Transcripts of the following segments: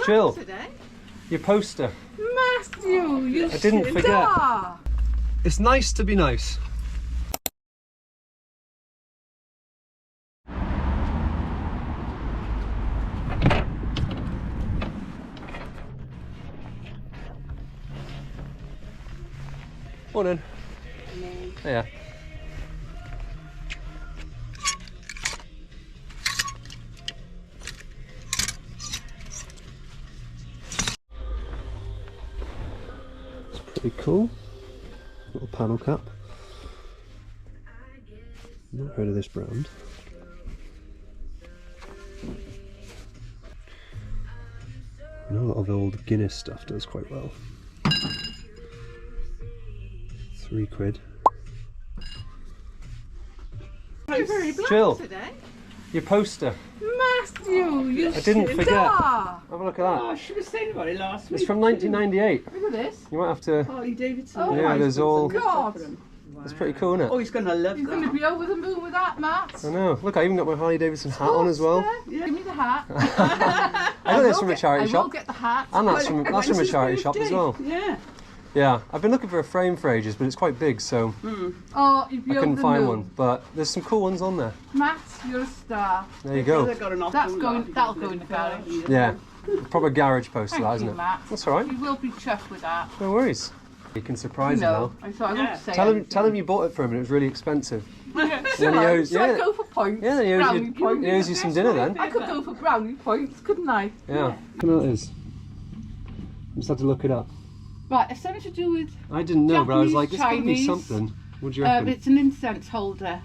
Jill, today. your poster. Matthew, you I didn't forget. It's nice to be nice. Morning. Yeah. It's pretty cool. Little panel cap. Not heard of this brand. I know a lot of old Guinness stuff does quite well. £3. You're very black Jill, today. your poster. Matthew, you I didn't forget. star. Have a look at that. Oh, I should have seen about it last week. It's from 1998. Look at this. You might have to. Harley Davidson. Oh Yeah, my there's all. God. It's pretty cool, isn't it? Oh, he's going to love You're that. going to be over the moon with that, Matt. I know. Look, I even got my Harley Davidson hat on as well. Yeah. Give me the hat. I got this from a charity I shop. will get the hat. And that's from When's a his charity shop as birthday? well. Yeah. Yeah, I've been looking for a frame for ages, but it's quite big, so Oh, you'd be I over couldn't the find moon. one. But there's some cool ones on there. Matt, you're a star. There you go. They've got an That's awful going. lot. That'll go in the garage. Yeah, proper garage poster, Thank that, isn't you, it? Matt. That's all right. You will be chuffed with that. No worries. You can surprise him No, now. I thought I Yeah. would say. Tell him you bought it for him and it was really expensive. So, then he owes- so I yeah. go for points. Yeah, then he owes brownie you, points. he owes you some dinner then. I could go for brownie points, couldn't I? Yeah. Come on, it is. Just had to look it up. Right, it's something to do with. I didn't know, but I was Japanese, like, it's got to be Chinese. something. What do you reckon? It's an incense holder.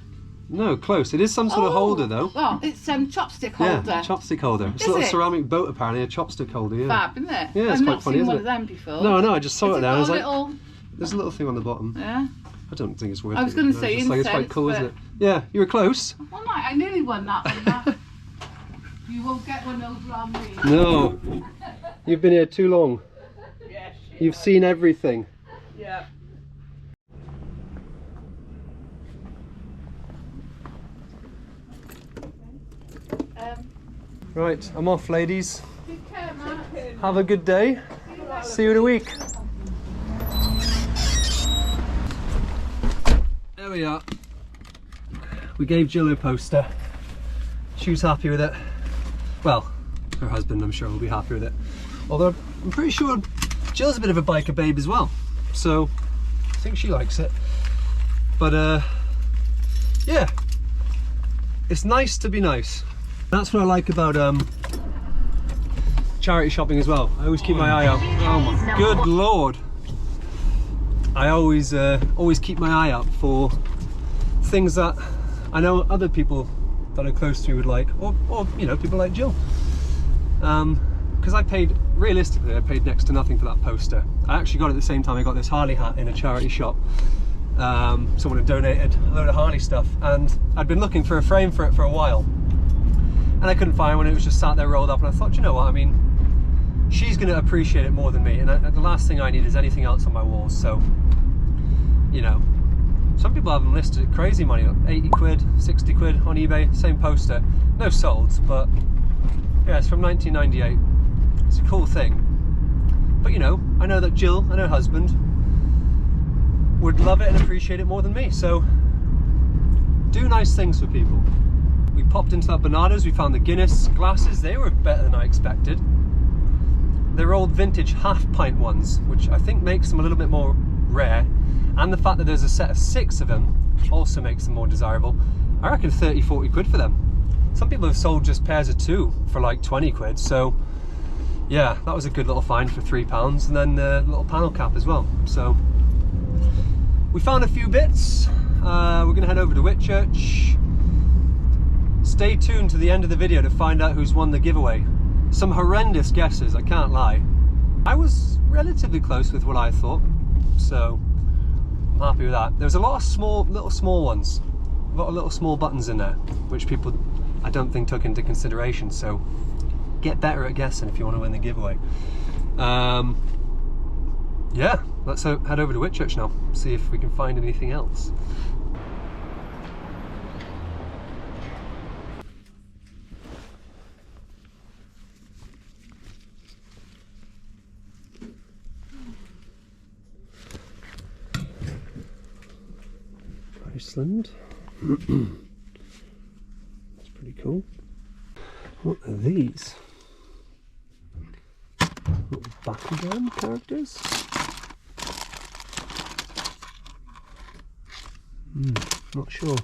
No, close. It is some sort of holder though. Oh, it's chopstick holder. Yeah, chopstick holder. It's a Is little it? ceramic boat apparently, a chopstick holder, yeah. Fab, isn't it? Yeah, it's I've quite not funny, seen isn't one it? of them before. No, I just saw Has it there. I was got like, a little, there's a little thing on the bottom. yeah. I don't think it's worth it. I was going to I say just like, it's quite incense, cool, isn't but- it? Yeah, you were close. Well, I nearly won that one. Matt. You won't get one over on me. No, you've been here too long. Yes. You've seen everything. Yeah. Right, I'm off, ladies. Take care, Matt. Have a good day. See you in a week. There we are. We gave Jill a poster. She was happy with it. Well, her husband, I'm sure, will be happy with it. Although I'm pretty sure Jill's a bit of a biker babe as well, so I think she likes it. But yeah, it's nice to be nice. That's what I like about charity shopping as well. I always keep my eye out. Oh my good lord! I always keep my eye out for things that I know other people that are close to me would like, or you know, people like Jill. Because I paid next to nothing for that poster. I actually got it at the same time I got this Harley hat in a charity shop. Someone had donated a load of Harley stuff, and I'd been looking for a frame for it for a while, and I couldn't find one. It was just sat there rolled up, and I thought, you know what, I mean, she's going to appreciate it more than me, and the last thing I need is anything else on my walls. So, you know, some people have them listed at crazy money, like 80 quid, 60 quid on eBay, same poster. No solds, but yeah, it's from 1998. It's a cool thing. But you know, I know that Jill and her husband would love it and appreciate it more than me. So do nice things for people. We popped into that Bernardo's, we found the Guinness glasses. They were better than I expected. They're old vintage half pint ones, which I think makes them a little bit more rare. And the fact that there's a set of 6 of them also makes them more desirable. I reckon 30, 40 quid for them. Some people have sold just pairs of 2 for like 20 quid. So yeah, that was a good little find for £3. And then the little panel cap as well. So we found a few bits. We're gonna head over to Whitchurch. Stay tuned to the end of the video to find out who's won the giveaway. Some horrendous guesses, I can't lie. I was relatively close with what I thought, so I'm happy with that. There's a lot of little small ones, a lot of little small buttons in there, which people I don't think took into consideration. So get better at guessing if you want to win the giveaway. Yeah, let's head over to Whitchurch now, see if we can find anything else. Iceland. It's pretty cool. What are these? Little Bakugan characters? Not sure.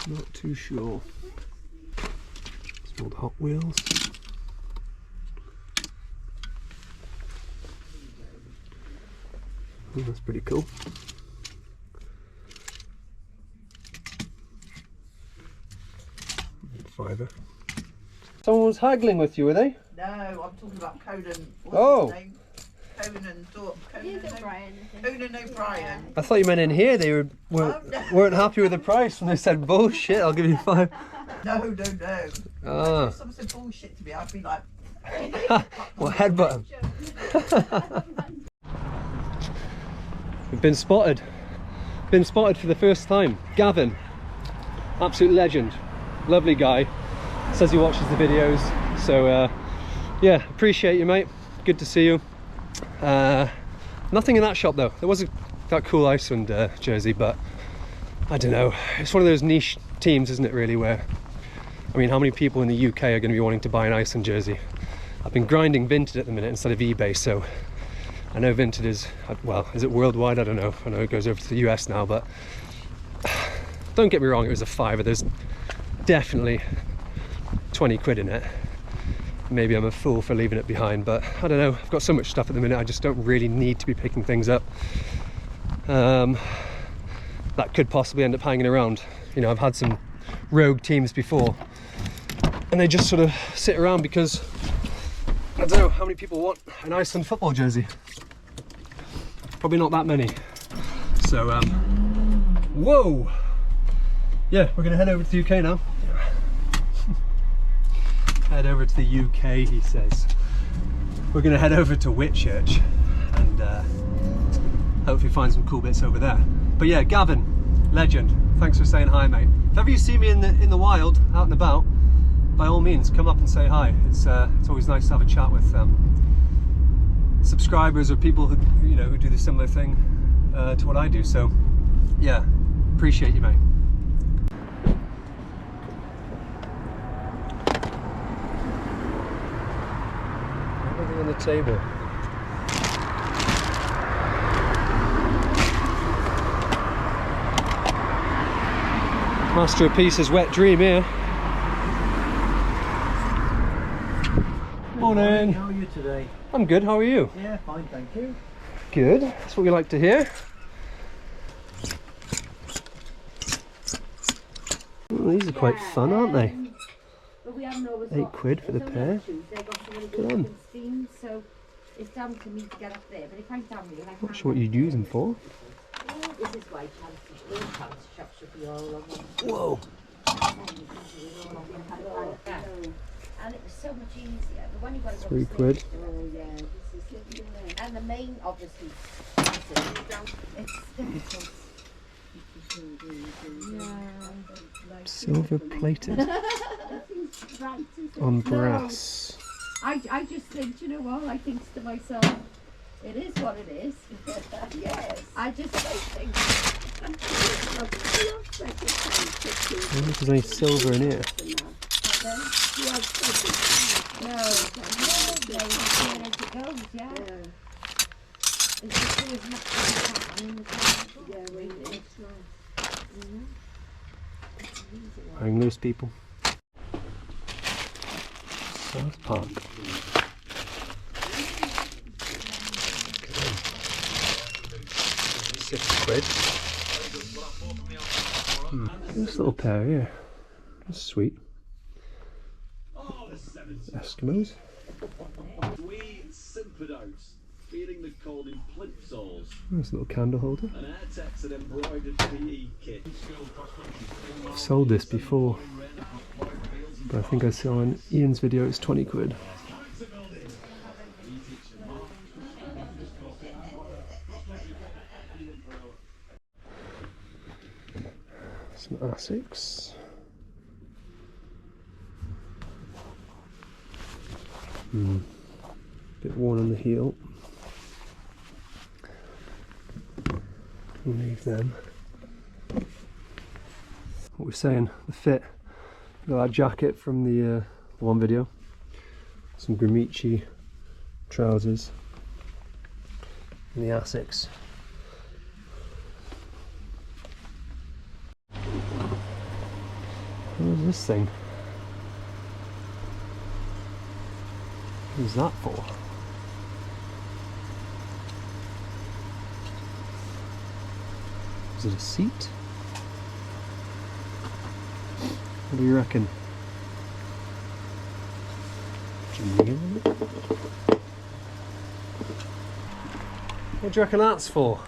Not too sure. Some old Hot Wheels. Oh, that's pretty cool. Fiver. Someone was haggling with you, were they? No, I'm talking about Conan. Oh. What's his name? Conan O'Brien. Conan O'Brien. I thought you meant in here they weren't happy with the price and they said, bullshit, I'll give you 5. No. Ah. If someone said bullshit to me, I'd be like, Well, headbutt him. We've been spotted. Been spotted for the first time. Gavin, absolute legend, lovely guy. Says he watches the videos. So yeah, appreciate you, mate. Good to see you. Nothing in that shop though. There was that cool Iceland jersey, but I don't know. It's one of those niche teams, isn't it? Really, where I mean, how many people in the UK are going to be wanting to buy an Iceland jersey? I've been grinding Vinted at the minute instead of eBay, so I know Vinted is, well, is it worldwide? I don't know. I know it goes over to the US now, but don't get me wrong, it was a £5. There's definitely 20 quid in it. Maybe I'm a fool for leaving it behind, but I don't know. I've got so much stuff at the minute, I just don't really need to be picking things up that could possibly end up hanging around. You know, I've had some rogue teams before and they just sort of sit around because I don't know how many people want an Iceland football jersey. Probably not that many. So whoa, yeah, we're gonna head over to the UK now. Head over to the UK, he says. We're gonna head over to Whitchurch and hopefully find some cool bits over there. But yeah, Gavin, legend, thanks for saying hi, mate. If ever you see me in the wild, out and about, by all means, come up and say hi. It's always nice to have a chat with subscribers or people who, you know, who do the similar thing to what I do. So yeah, appreciate you, mate. Everything on the table. Master of Pieces wet dream here. Morning. How are you today? I'm good, how are you? Yeah, fine, thank you. Good, that's what we like to hear. Oh, these are quite fun, aren't they? But we haven't always £8 for the pair. They've got some really Good good on. looking steam, so it's down to me to get up there. But if I'm down here, I Not sure what you'd use them for. This is why charity shops should be all over. Whoa. And it was so much easier. The one you got to £3. Oh yeah, this is it. And the main, obviously, it's difficult. Yeah. Silver plated on brass. I just think, you know what? I think to myself, it is what it is. Yes. I just think. I wonder if there's any silver in here. No, it goes, yeah. It's just as much as in the yeah, really. Hang loose, people. South Park. £6. This little pair here. That's sweet. Eskimos. Feeling the cold in plimsolls. Nice little candle holder. An Airtex and embroidered PE kit. I've sold this before, but I think I saw on Ian's video it's £20. Some Asics. Bit worn on the heel. We'll leave them. What we're saying, the fit. Got that jacket from the one video. Some Gramici trousers. And the Asics. What is this thing? What is that for? Is it a seat? What do you reckon? What do you reckon that's for?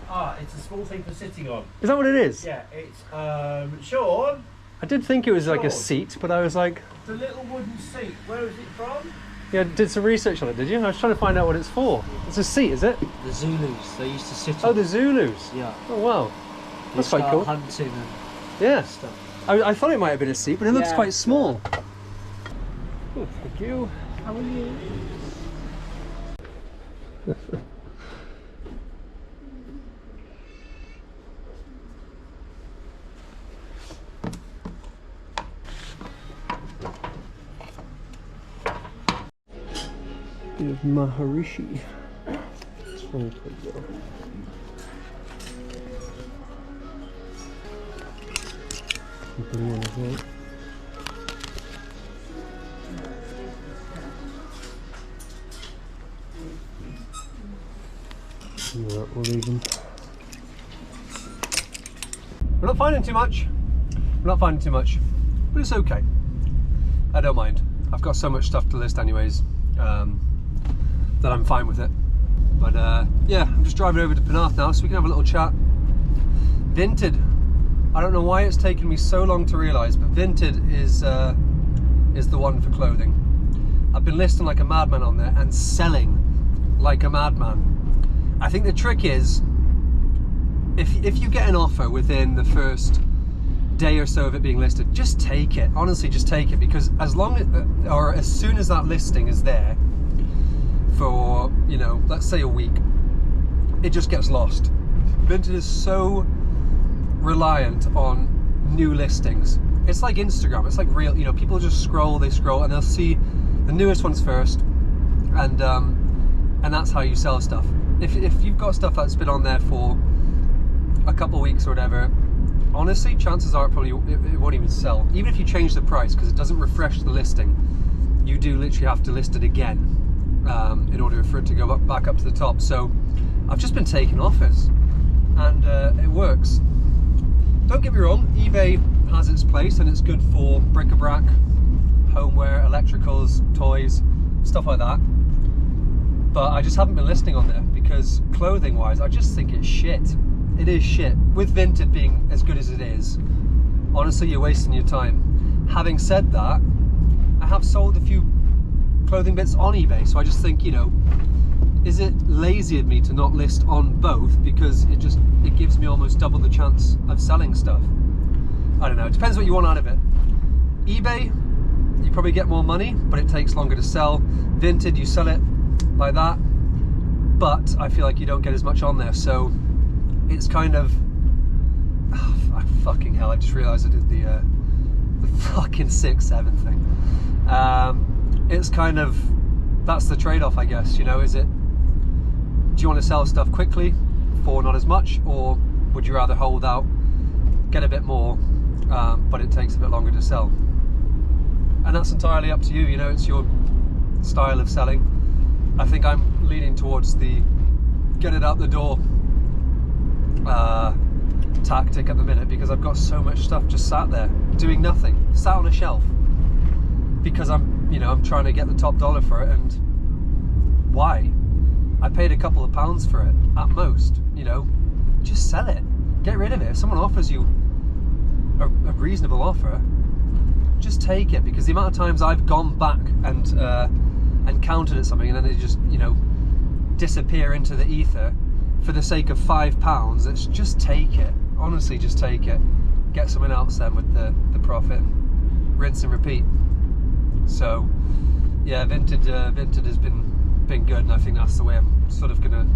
Ah, it's a small thing for sitting on. Is that what it is? Yeah, it's Sean. I did think it was like a Sure. seat, but I was like, The little wooden seat. Where is it from? yeah, did some research on it, did you? I was trying to find out what it's for. It's a seat, is it? The Zulus, they used to sit Oh, on. the Zulus. Yeah. Oh, wow. They That's quite start cool. hunting and Yeah. stuff. I thought it might have been a seat, but it looks Yeah. quite small. Oh, thank you. How are you? Bit of Maharishi. It's from Korea. Blue one as well. Yeah, we'll leave them. We're not finding too much. We're not finding too much, but it's okay. I don't mind. I've got so much stuff to list anyways that I'm fine with it. But yeah, I'm just driving over to Penarth now so we can have a little chat. Vinted. I don't know why it's taken me so long to realise, but Vinted is the one for clothing. I've been listing like a madman on there and selling like a madman. I think the trick is, if you get an offer within the first day or so of it being listed, just take it. Honestly, just take it, because as soon as that listing is there for, you know, let's say a week, it just gets lost. Vinted is so reliant on new listings. It's like Instagram. It's like real, you know, people just scroll, they scroll, and they'll see the newest ones first, and that's how you sell stuff. If you've got stuff that's been on there for a couple of weeks or whatever, honestly, chances are it won't even sell. Even if you change the price, because it doesn't refresh the listing, you do literally have to list it again in order for it to go back up to the top. So I've just been taking offers, and it works. Don't get me wrong, eBay has its place and it's good for bric-a-brac, homeware, electricals, toys, stuff like that. But I just haven't been listing on there because clothing wise, I just think it's shit. It is shit. With Vinted being as good as it is, honestly, you're wasting your time. Having said that, I have sold a few clothing bits on eBay, so I just think, you know, is it lazy of me to not list on both, because it gives me almost double the chance of selling stuff? I don't know, it depends what you want out of it. eBay, you probably get more money, but it takes longer to sell. Vinted, you sell it like that, but I feel like you don't get as much on there, so it's kind of, fucking hell, I just realised I did the fucking 6-7 thing. It's kind of, that's the trade-off, I guess, you know. Do you want to sell stuff quickly for not as much, or would you rather hold out, get a bit more, but it takes a bit longer to sell? And that's entirely up to you, you know, it's your style of selling. I think I'm leaning towards the get it out the door tactic at the minute, because I've got so much stuff just sat there doing nothing, sat on a shelf, because I'm trying to get the top dollar for it. And why? I paid a couple of pounds for it at most, you know. Just sell it, get rid of it. If someone offers you a reasonable offer, just take it, because the amount of times I've gone back and counted at something and then they just, you know, disappear into the ether for the sake of £5, it's just take it. Honestly, just take it. Get someone else then with the profit, and rinse and repeat. So yeah, Vinted has been good, and I think that's the way I'm sort of gonna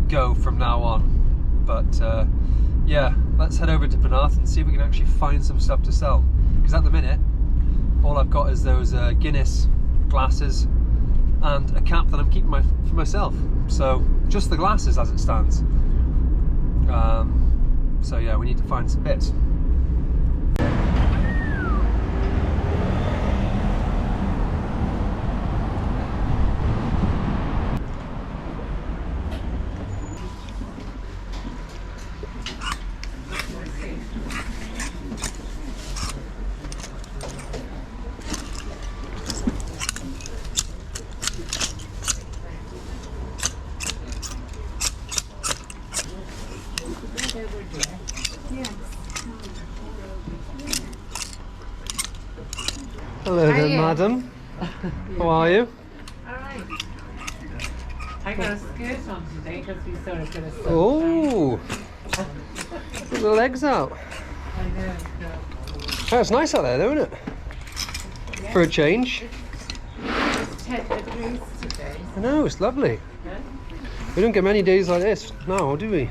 go from now on. But yeah, let's head over to Penarth and see if we can actually find some stuff to sell. Because at the minute, all I've got is those Guinness glasses and a cap that I'm keeping for myself. So just the glasses as it stands. So yeah, we need to find some bits. Hello there, madam. How are you? Alright. I got a skirt on today because we sort of gonna Oh, put the legs out. I know, Oh, it's nice out there, though, isn't it? Yeah. For a change. It's 10 degrees today. I know, it's lovely. Yeah? We don't get many days like this now, do we?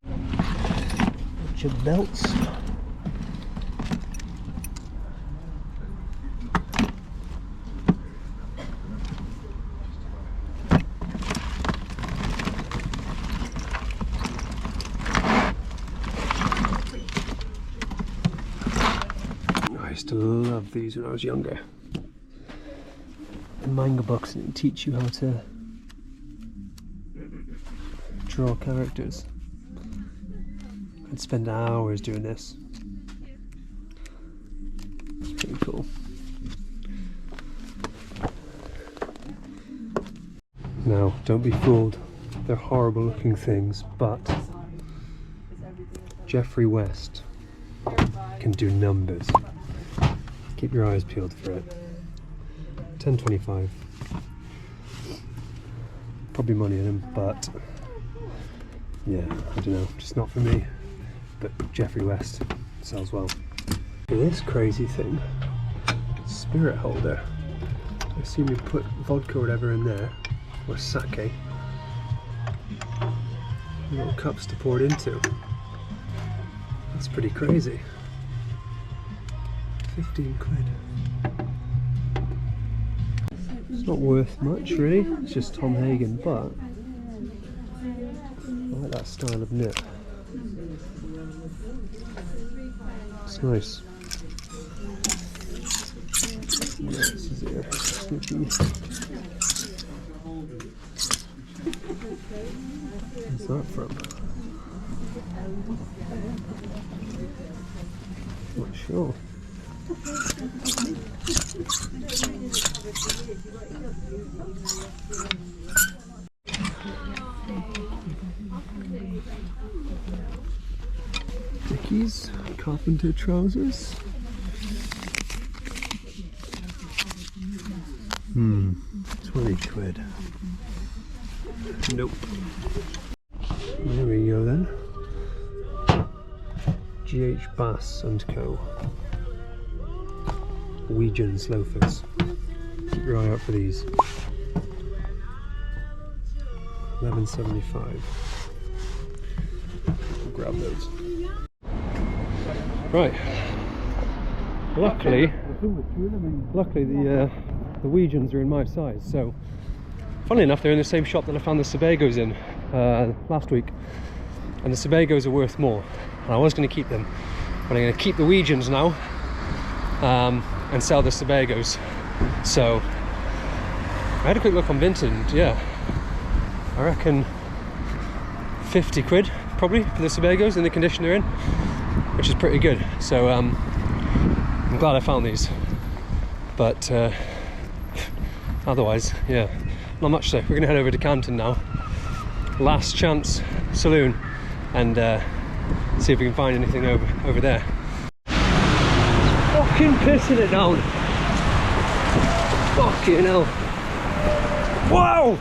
Bunch of belts. I used to love these when I was younger. The manga books that teach you how to draw characters. I'd spend hours doing this. It's pretty cool. Now, don't be fooled. They're horrible looking things, but Jeffrey West can do numbers. Keep your eyes peeled for it. 10.25. Probably money in him, but yeah, I don't know, just not for me. But Jeffrey West sells well. Look at this crazy thing. Spirit holder. I assume you put vodka or whatever in there, or sake. Little cups to pour it into. That's pretty crazy. 15 quid. It's not worth much really, it's just Tom Hagen, but I like that style of knit. It's nice. What else is here? Snoopy. Where's that from? Not sure. Dickies, carpenter trousers. 20 quid. Nope. There we go then. GH Bass and Co. Norwegians loafers. Keep your eye out for these. 11.75. I'll grab those. Right. Luckily the Norwegians are in my size. So, funnily enough, they're in the same shop that I found the Sebagos in last week, and the Sebagos are worth more. And I was going to keep them, but I'm going to keep the Norwegians now and sell the Sebagos. So I had a quick look on Vinted, and yeah, I reckon 50 quid probably for the Sebagos in the condition they're in, which is pretty good. So I'm glad I found these, but otherwise, yeah, not much. So we're gonna head over to Canton now, Last Chance Saloon, and see if we can find anything over there. Fucking pissing it down. Fucking hell. Wow!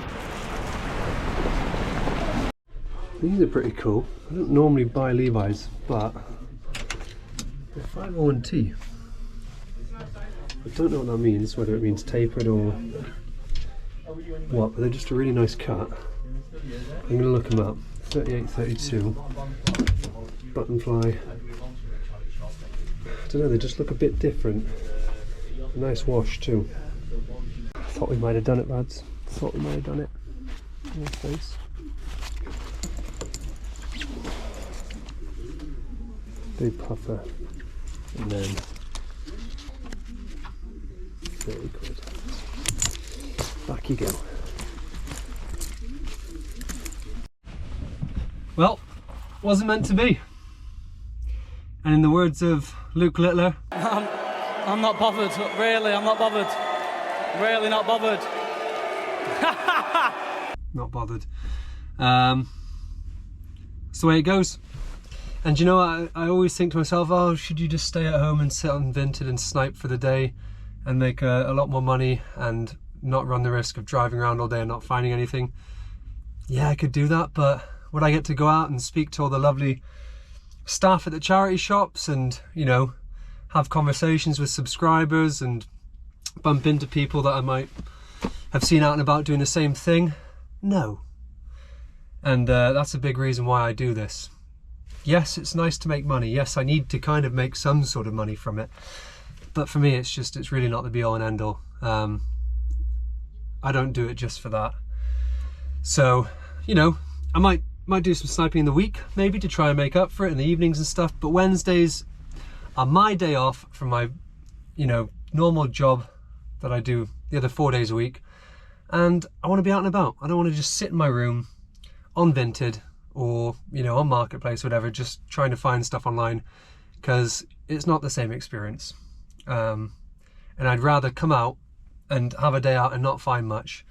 These are pretty cool. I don't normally buy Levi's, but they're 501T. I don't know what that means, whether it means tapered or what, but they're just a really nice cut. I'm going to look them up. 3832. Button fly. I don't know, they just look a bit different. Nice wash too. I thought we might have done it, lads. Thought we might have done it. Nice face. Big puffer. And then 30 quid. Back you go. Well, wasn't meant to be. And in the words of Luke Littler, I'm not bothered, really, I'm not bothered. Really not bothered. not bothered. It's the way it goes. And you know, I always think to myself, oh, should you just stay at home and sit on Vinted and snipe for the day and make a lot more money and not run the risk of driving around all day and not finding anything? Yeah, I could do that, but would I get to go out and speak to all the lovely staff at the charity shops and, you know, have conversations with subscribers and bump into people that I might have seen out and about doing the same thing? No. And that's a big reason why I do this. Yes, it's nice to make money. Yes, I need to kind of make some sort of money from it. But for me, it's really not the be all and end all. I don't do it just for that. So, you know, I might do some sniping in the week, maybe, to try and make up for it in the evenings and stuff. But Wednesdays are my day off from my, you know, normal job that I do the other 4 days a week. And I want to be out and about. I don't want to just sit in my room on Vinted or, you know, on Marketplace, whatever, just trying to find stuff online, because it's not the same experience. And I'd rather come out and have a day out and not find much,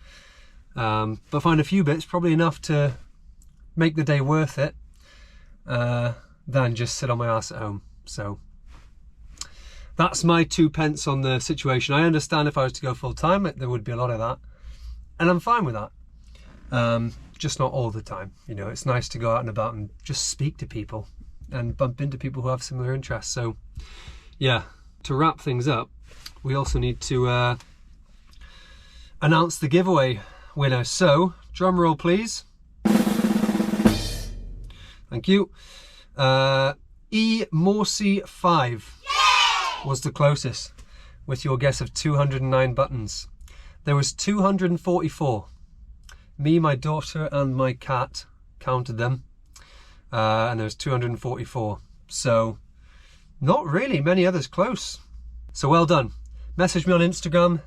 but find a few bits, probably enough to make the day worth it, than just sit on my ass at home. So that's my 2 pence on the situation. I understand if I was to go full time, there would be a lot of that, and I'm fine with that. Just not all the time. You know, it's nice to go out and about and just speak to people and bump into people who have similar interests. So yeah, to wrap things up, we also need to announce the giveaway winner. So drum roll please. Thank you. E Morsey 5 was the closest with your guess of 209 buttons. There was 244. Me, my daughter and my cat counted them, and there was 244. So not really many others close. So well done. Message me on Instagram,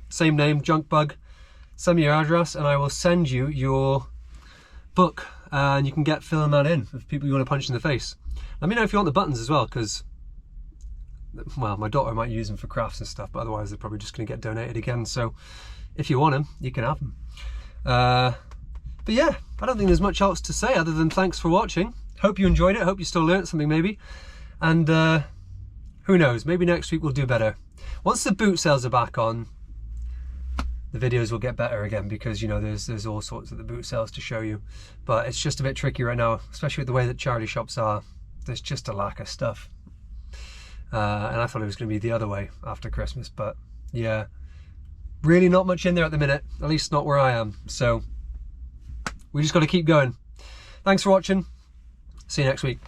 same name, Junkbug. Send me your address and I will send you your book, and you can get filling that in with people you want to punch in the face. Let me know if you want the buttons as well, because, well, my daughter might use them for crafts and stuff, but otherwise they're probably just going to get donated again. So if you want them, you can have them. But yeah, I don't think there's much else to say other than thanks for watching. Hope you enjoyed it. Hope you still learnt something maybe. And who knows, maybe next week we'll do better. Once the boot sales are back on, the videos will get better again, because, you know, there's all sorts of the boot sales to show you. But it's just a bit tricky right now, especially with the way that charity shops are. There's just a lack of stuff. And I thought it was going to be the other way after Christmas, but yeah, really not much in there at the minute, at least not where I am. So we just got to keep going. Thanks for watching. See you next week.